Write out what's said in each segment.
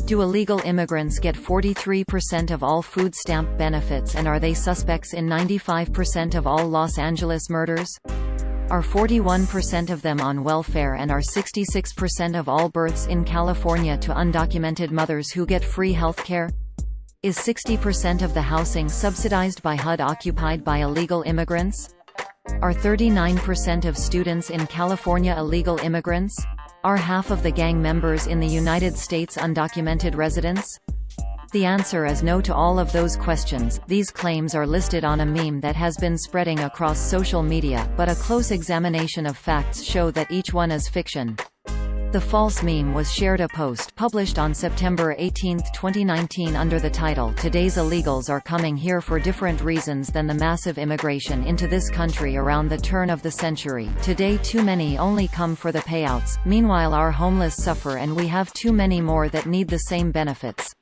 Do illegal immigrants get 43% of all food stamp benefits, and are they suspects in 95% of all Los Angeles murders? Are 41% of them on welfare, and are 66% of all births in California to undocumented mothers who get free health care? Is 60% of the housing subsidized by HUD occupied by illegal immigrants? Are 39% of students in California illegal immigrants? Are half of the gang members in the United States undocumented residents? The answer is no to all of those questions. These claims are listed on a meme that has been spreading across social media, but a close examination of facts show that each one is fiction. The false meme was shared a post published on September 18, 2019 under the title, "Today's illegals are coming here for different reasons than the massive immigration into this country around the turn of the century. Today too many only come for the payouts, meanwhile our homeless suffer and we have too many more that need the same benefits."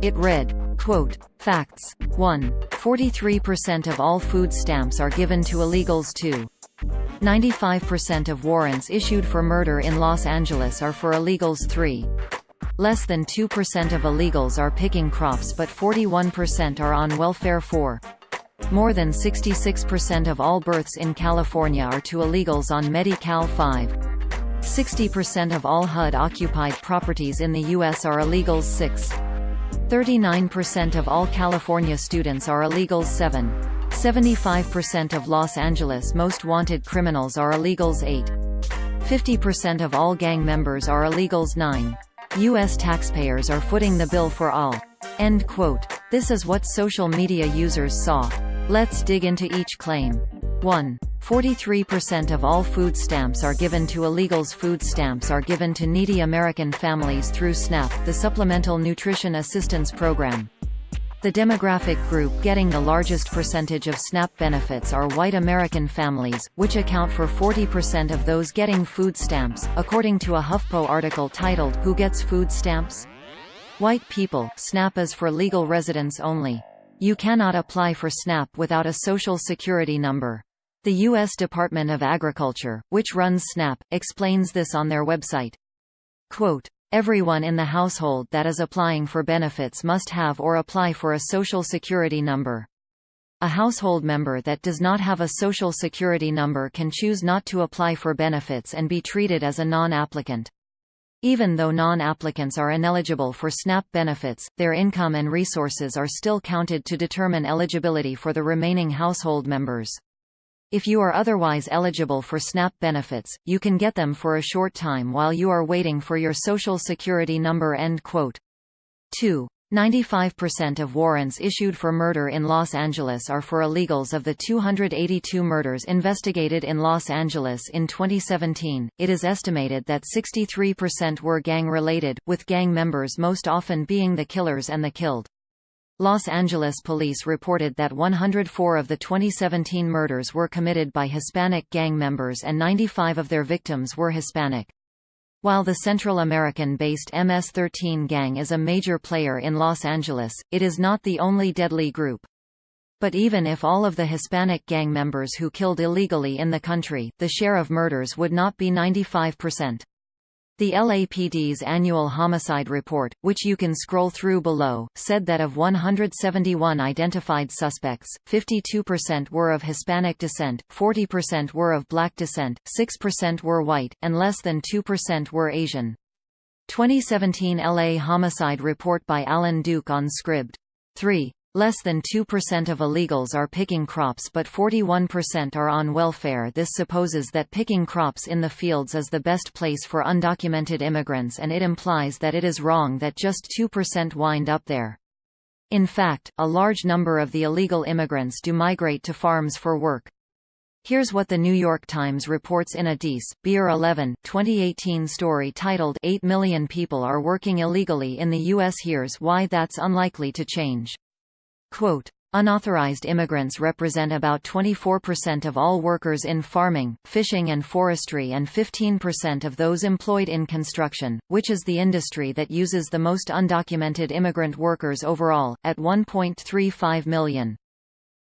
It read, quote, "Facts. 1. 43% of all food stamps are given to illegals too. 95% of warrants issued for murder in Los Angeles are for illegals. 3. Less than 2% of illegals are picking crops, but 41% are on welfare. 4. More than 66% of all births in California are to illegals on Medi-Cal. 5. 60% of all HUD-occupied properties in the U.S. are illegals. 6. 39% of all California students are illegals. 7. 75% of Los Angeles' most wanted criminals are illegals. 8. 50% of all gang members are illegals. 9. U.S. taxpayers are footing the bill for all." End quote. This is what social media users saw. Let's dig into each claim. 1. 43% of all food stamps are given to illegals. Food stamps are given to needy American families through SNAP, the Supplemental Nutrition Assistance Program. The demographic group getting the largest percentage of SNAP benefits are white American families, which account for 40% of those getting food stamps, according to a HuffPo article titled, "Who Gets Food Stamps? White People. SNAP is for legal residents only. You cannot apply for SNAP without a Social Security number." The U.S. Department of Agriculture, which runs SNAP, explains this on their website. Quote, "Everyone in the household that is applying for benefits must have or apply for a Social Security number. A household member that does not have a Social Security number can choose not to apply for benefits and be treated as a non-applicant. Even though non-applicants are ineligible for SNAP benefits, their income and resources are still counted to determine eligibility for the remaining household members. If you are otherwise eligible for SNAP benefits, you can get them for a short time while you are waiting for your Social Security number." End quote. 2. 95% of warrants issued for murder in Los Angeles are for illegals. Of the 282 murders investigated in Los Angeles in 2017, it is estimated that 63% were gang-related, with gang members most often being the killers and the killed. Los Angeles police reported that 104 of the 2017 murders were committed by Hispanic gang members and 95 of their victims were Hispanic. While the Central American-based MS-13 gang is a major player in Los Angeles, it is not the only deadly group. But even if all of the Hispanic gang members who killed illegally in the country, the share of murders would not be 95%. The LAPD's annual homicide report, which you can scroll through below, said that of 171 identified suspects, 52% were of Hispanic descent, 40% were of black descent, 6% were white, and less than 2% were Asian. 2017 LA homicide report by Alan Duke on Scribd. 3. Less than 2% of illegals are picking crops, but 41% are on welfare. This supposes that picking crops in the fields is the best place for undocumented immigrants, and it implies that it is wrong that just 2% wind up there. In fact, a large number of the illegal immigrants do migrate to farms for work. Here's what the New York Times reports in a Beer 11, 2018 story titled 8 million people are working illegally in the U.S. Here's why that's unlikely to change. Quote, "Unauthorized immigrants represent about 24% of all workers in farming, fishing and forestry and 15% of those employed in construction, which is the industry that uses the most undocumented immigrant workers overall, at 1.35 million.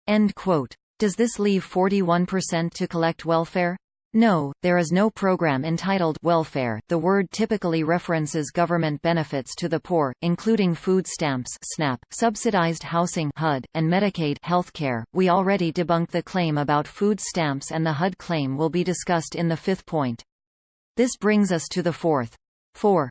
End quote. Does this leave 41% to collect welfare? No, there is no program entitled welfare. The word typically references government benefits to the poor, including food stamps (SNAP), subsidized housing (HUD), and Medicaid healthcare. We already debunked the claim about food stamps, and the HUD claim will be discussed in the fifth point. This brings us to the fourth. 4.